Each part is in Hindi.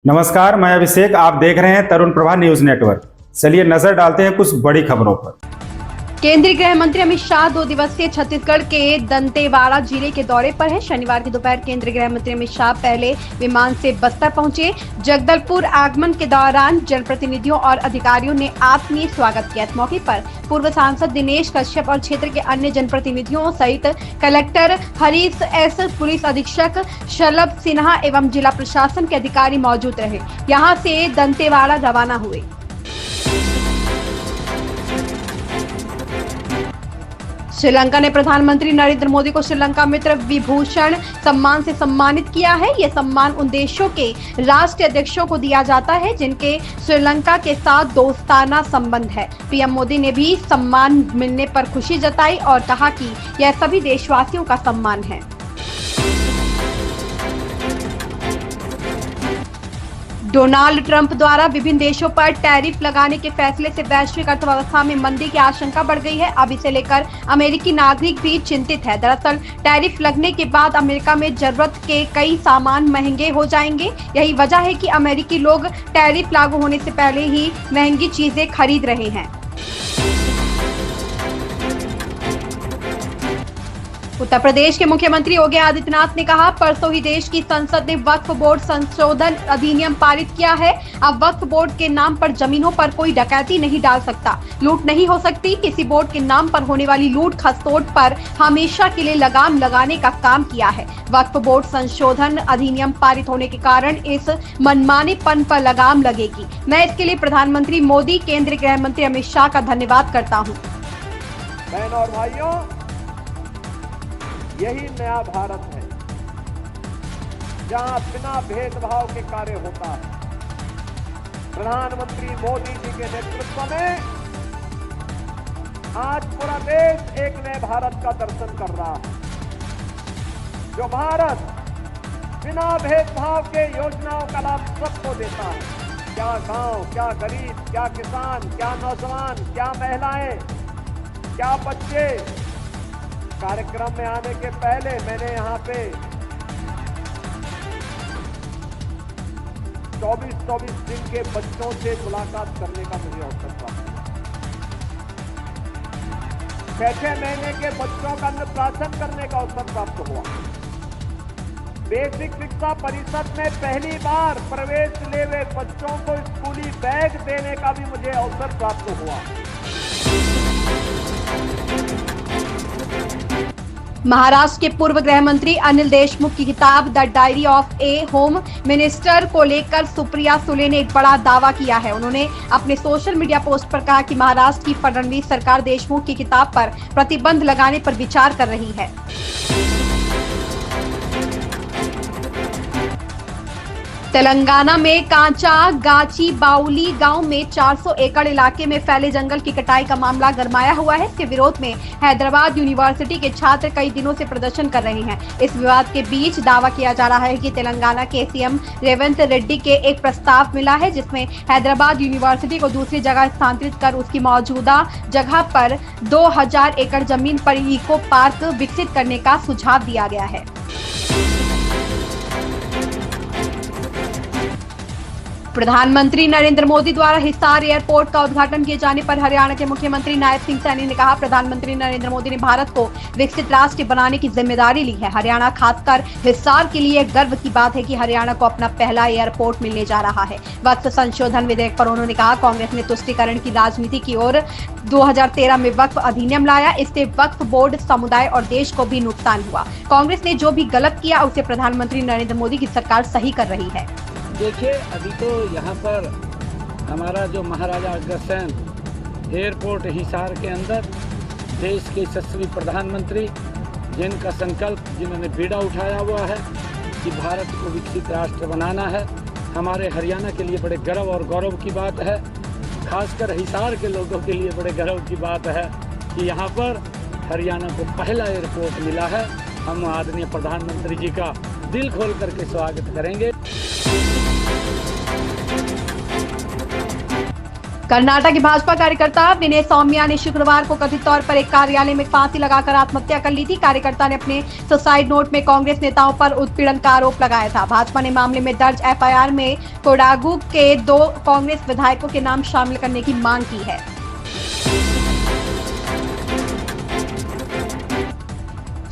नमस्कार, मैं अभिषेक। आप देख रहे हैं तरुण प्रभा न्यूज नेटवर्क। चलिए नजर डालते हैं कुछ बड़ी खबरों पर। केंद्रीय गृह मंत्री अमित शाह 2 दिवसीय छत्तीसगढ़ के दंतेवाड़ा जिले के दौरे पर हैं। शनिवार की दोपहर केंद्रीय गृह मंत्री अमित शाह पहले विमान से बस्तर पहुंचे। जगदलपुर आगमन के दौरान जनप्रतिनिधियों और अधिकारियों ने आत्मीय स्वागत किया। इस मौके पर पूर्व सांसद दिनेश कश्यप और क्षेत्र के अन्य जनप्रतिनिधियों सहित कलेक्टर हरीश एस, पुलिस अधीक्षक शलभ सिन्हा एवं जिला प्रशासन के अधिकारी मौजूद रहे। यहां से दंतेवाड़ा रवाना हुए। श्रीलंका ने प्रधानमंत्री नरेंद्र मोदी को श्रीलंका मित्र विभूषण सम्मान से सम्मानित किया है। यह सम्मान उन देशों के राष्ट्रीय अध्यक्षों को दिया जाता है जिनके श्रीलंका के साथ दोस्ताना संबंध है। पीएम मोदी ने भी सम्मान मिलने पर खुशी जताई और कहा कि यह सभी देशवासियों का सम्मान है। डोनाल्ड ट्रंप द्वारा विभिन्न देशों पर टैरिफ लगाने के फैसले से वैश्विक अर्थव्यवस्था में मंदी की आशंका बढ़ गई है। अब इसे लेकर अमेरिकी नागरिक भी चिंतित है। दरअसल टैरिफ लगने के बाद अमेरिका में जरूरत के कई सामान महंगे हो जाएंगे। यही वजह है कि अमेरिकी लोग टैरिफ लागू होने से पहले ही महंगी चीजें खरीद रहे हैं। उत्तर प्रदेश के मुख्यमंत्री योगी आदित्यनाथ ने कहा, परसों ही देश की संसद ने वक्फ बोर्ड संशोधन अधिनियम पारित किया है। अब वक्फ बोर्ड के नाम पर जमीनों पर कोई डकैती नहीं डाल सकता, लूट नहीं हो सकती। किसी बोर्ड के नाम पर होने वाली लूट खसोट पर हमेशा के लिए लगाम लगाने का काम किया है। वक्फ बोर्ड संशोधन अधिनियम पारित होने के कारण इस मनमानेपन पर लगाम लगेगी। मैं इसके लिए प्रधानमंत्री मोदी, केंद्रीय गृह मंत्री अमित शाह का धन्यवाद करता हूँ। बहनों और भाइयों, यही नया भारत है जहां बिना भेदभाव के कार्य होता है। प्रधानमंत्री मोदी जी के नेतृत्व में आज पूरा देश एक नए भारत का दर्शन कर रहा है, जो भारत बिना भेदभाव के योजनाओं का लाभ सबको देता है। क्या गांव, क्या गरीब, क्या किसान, क्या नौजवान, क्या महिलाएं, क्या बच्चे। कार्यक्रम में आने के पहले मैंने यहाँ पे 24 दिन के बच्चों से मुलाकात करने का मुझे अवसर प्राप्त हुआ। 6 महीने के बच्चों का अन्नप्राशन करने का अवसर प्राप्त हुआ। बेसिक शिक्षा परिषद में पहली बार प्रवेश ले हुए बच्चों को स्कूली बैग देने का भी मुझे अवसर प्राप्त हुआ। महाराष्ट्र के पूर्व गृह मंत्री अनिल देशमुख की किताब the diary of A home minister को लेकर सुप्रिया सुले ने एक बड़ा दावा किया है। उन्होंने अपने सोशल मीडिया पोस्ट पर कहा कि महाराष्ट्र की फडणवीस सरकार देशमुख की किताब पर प्रतिबंध लगाने पर विचार कर रही है। तेलंगाना में कांचा गाची बाउली गांव में 400 एकड़ इलाके में फैले जंगल की कटाई का मामला गरमाया हुआ है। इसके विरोध में हैदराबाद यूनिवर्सिटी के छात्र कई दिनों से प्रदर्शन कर रहे हैं। इस विवाद के बीच दावा किया जा रहा है कि तेलंगाना के सीएम रेवंत रेड्डी के एक प्रस्ताव मिला है जिसमें हैदराबाद यूनिवर्सिटी को दूसरी जगह स्थानांतरित कर उसकी मौजूदा जगह पर 2000 एकड़ जमीन पर इको पार्क विकसित करने का सुझाव दिया गया है। प्रधानमंत्री नरेंद्र मोदी द्वारा हिसार एयरपोर्ट का उद्घाटन किए जाने पर हरियाणा के मुख्यमंत्री नायब सिंह सैनी ने कहा, प्रधानमंत्री नरेंद्र मोदी ने भारत को विकसित राष्ट्र बनाने की जिम्मेदारी ली है। हरियाणा खासकर हिसार के लिए गर्व की बात है कि हरियाणा को अपना पहला एयरपोर्ट मिलने जा रहा है। वक्फ संशोधन विधेयक पर उन्होंने कहा, कांग्रेस ने तुष्टीकरण की राजनीति की ओर 2013 में वक्फ अधिनियम लाया। इससे वक्फ बोर्ड, समुदाय और देश को भी नुकसान हुआ। कांग्रेस ने जो भी गलत किया उसे प्रधानमंत्री नरेंद्र मोदी की सरकार सही कर रही है। देखिए, अभी तो यहाँ पर हमारा जो महाराजा अग्रसेन एयरपोर्ट हिसार के अंदर देश के यशस्वी प्रधानमंत्री, जिनका संकल्प, जिन्होंने बीड़ा उठाया हुआ है कि भारत को विकसित राष्ट्र बनाना है, हमारे हरियाणा के लिए बड़े गर्व और गौरव की बात है। खासकर हिसार के लोगों के लिए बड़े गर्व की बात है कि यहाँ पर हरियाणा को पहला एयरपोर्ट मिला है। हम आदरणीय प्रधानमंत्री जी का दिल खोल करके स्वागत करेंगे। कर्नाटक के भाजपा कार्यकर्ता विनय सौम्या ने शुक्रवार को कथित तौर पर एक कार्यालय में फांसी लगाकर आत्महत्या कर ली थी। कार्यकर्ता ने अपने सुसाइड नोट में कांग्रेस नेताओं पर उत्पीड़न का आरोप लगाया था। भाजपा ने मामले में दर्ज एफआईआर में कोडागू के 2 कांग्रेस विधायकों के नाम शामिल करने की मांग की है।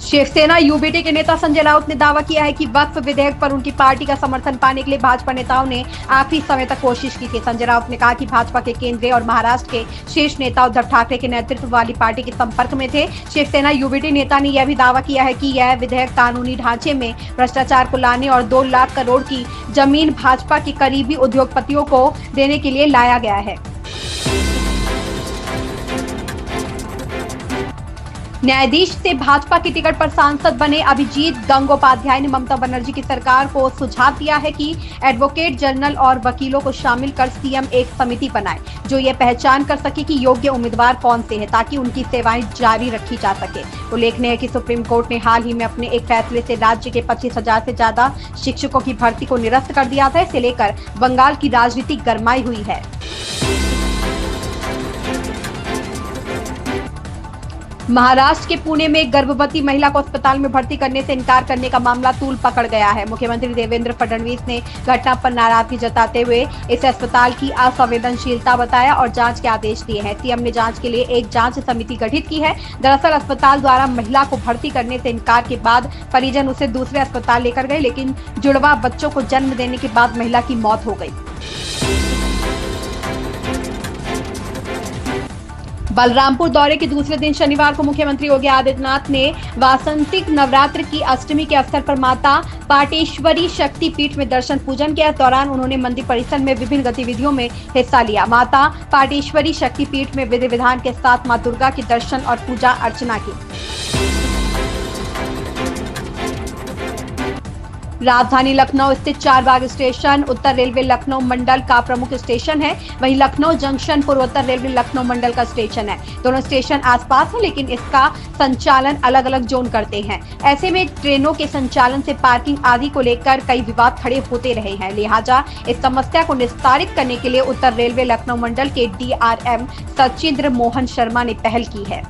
शिवसेना यूबीटी के नेता संजय राउत ने दावा किया है कि वक्फ विधेयक पर उनकी पार्टी का समर्थन पाने के लिए भाजपा नेताओं ने आखिरी समय तक कोशिश की थी। संजय राउत ने कहा कि भाजपा के केंद्रीय और महाराष्ट्र के शीर्ष नेता उद्धव ठाकरे के नेतृत्व वाली पार्टी के संपर्क में थे। शिवसेना यूबीटी नेता ने यह भी दावा किया है कि यह विधेयक कानूनी ढांचे में भ्रष्टाचार को लाने और 2 लाख करोड़ की जमीन भाजपा के करीबी उद्योगपतियों को देने के लिए लाया गया है। न्यायाधीश से भाजपा की टिकट पर सांसद बने अभिजीत गंगोपाध्याय ने ममता बनर्जी की सरकार को सुझाव दिया है कि एडवोकेट जनरल और वकीलों को शामिल कर सीएम एक समिति बनाए जो ये पहचान कर सके कि योग्य उम्मीदवार कौन से हैं, ताकि उनकी सेवाएं जारी रखी जा सके। उल्लेखनीय है कि सुप्रीम कोर्ट ने हाल ही में अपने एक फैसले से राज्य के 25,000 से ज्यादा शिक्षकों की भर्ती को निरस्त कर दिया था। इसे लेकर बंगाल की राजनीति गरमाई हुई है। महाराष्ट्र के पुणे में एक गर्भवती महिला को अस्पताल में भर्ती करने से इनकार करने का मामला तूल पकड़ गया है। मुख्यमंत्री देवेंद्र फडणवीस ने घटना पर नाराजगी जताते हुए इसे अस्पताल की असंवेदनशीलता बताया और जांच के आदेश दिए हैं। सीएम ने जांच के लिए एक जांच समिति गठित की है। दरअसल अस्पताल द्वारा महिला को भर्ती करने से इनकार के बाद परिजन उसे दूसरे अस्पताल लेकर गए, लेकिन जुड़वा बच्चों को जन्म देने के बाद महिला की मौत हो गई। बलरामपुर दौरे के दूसरे दिन शनिवार को मुख्यमंत्री योगी आदित्यनाथ ने वासंतिक नवरात्र की अष्टमी के अवसर पर माता पाटेश्वरी शक्ति पीठ में दर्शन पूजन किया। इस दौरान उन्होंने मंदिर परिसर में विभिन्न गतिविधियों में हिस्सा लिया। माता पाटेश्वरी शक्ति पीठ में विधि विधान के साथ मां दुर्गा के दर्शन और पूजा अर्चना की। राजधानी लखनऊ स्थित चारबाग स्टेशन उत्तर रेलवे लखनऊ मंडल का प्रमुख स्टेशन है। वहीं लखनऊ जंक्शन पूर्वोत्तर रेलवे लखनऊ मंडल का स्टेशन है। दोनों स्टेशन आसपास हैं, लेकिन इसका संचालन अलग अलग जोन करते हैं। ऐसे में ट्रेनों के संचालन से पार्किंग आदि को लेकर कई विवाद खड़े होते रहे हैं। लिहाजा इस समस्या को निस्तारित करने के लिए उत्तर रेलवे लखनऊ मंडल के DRM सचिंद्र मोहन शर्मा ने पहल की है।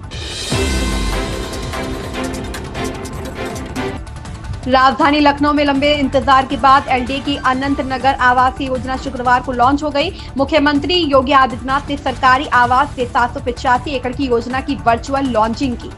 राजधानी लखनऊ में लंबे इंतजार के बाद एलडीए की अनंत नगर आवास योजना शुक्रवार को लॉन्च हो गई। मुख्यमंत्री योगी आदित्यनाथ ने सरकारी आवास से 785 एकड़ की योजना की वर्चुअल लॉन्चिंग की।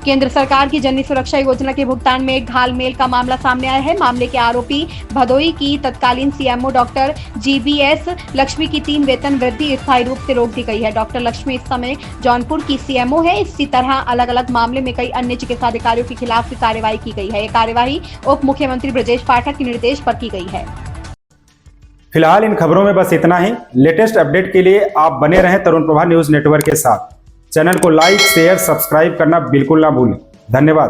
केंद्र सरकार की जननी सुरक्षा योजना के भुगतान में घालमेल का मामला सामने आया है। मामले के आरोपी भदोई की तत्कालीन सीएमओ डॉक्टर GBS लक्ष्मी की 3 वेतन वृद्धि स्थायी रूप से रोक दी गई है। डॉक्टर लक्ष्मी इस समय जौनपुर की सीएमओ है। इसी तरह अलग अलग मामले में कई अन्य चिकित्सा अधिकारियों के खिलाफ भी कार्रवाई की गई है। ये कार्रवाई उप मुख्यमंत्री ब्रजेश पाठक के निर्देश पर की गई है। फिलहाल इन खबरों में बस इतना ही। लेटेस्ट अपडेट के लिए आप बने रहें तरुण प्रभा न्यूज नेटवर्क के साथ। चैनल को लाइक, शेयर, सब्सक्राइब करना बिल्कुल ना भूलें। धन्यवाद।